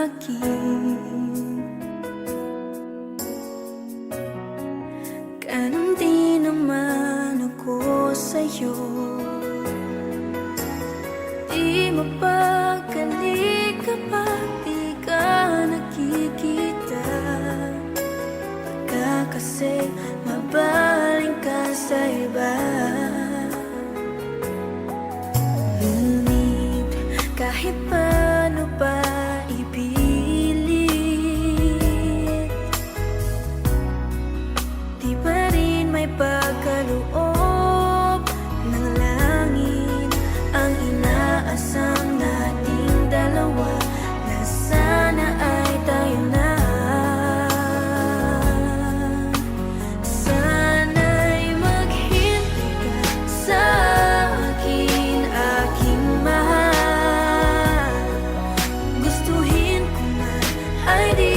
akin. Ganon din naman ako sa'yo. Di mapagkali kapag di ka nakikita. Baka kasi mabaling ka sa iba. Ngunit kahit paano pa ipilit, di pa rin may pagkaloob ng langit ang inaasam nating dalawa, na sana ay tayo na. Sana'y maghintay ka sa akin, aking mahal. Gustuhin ko man ay di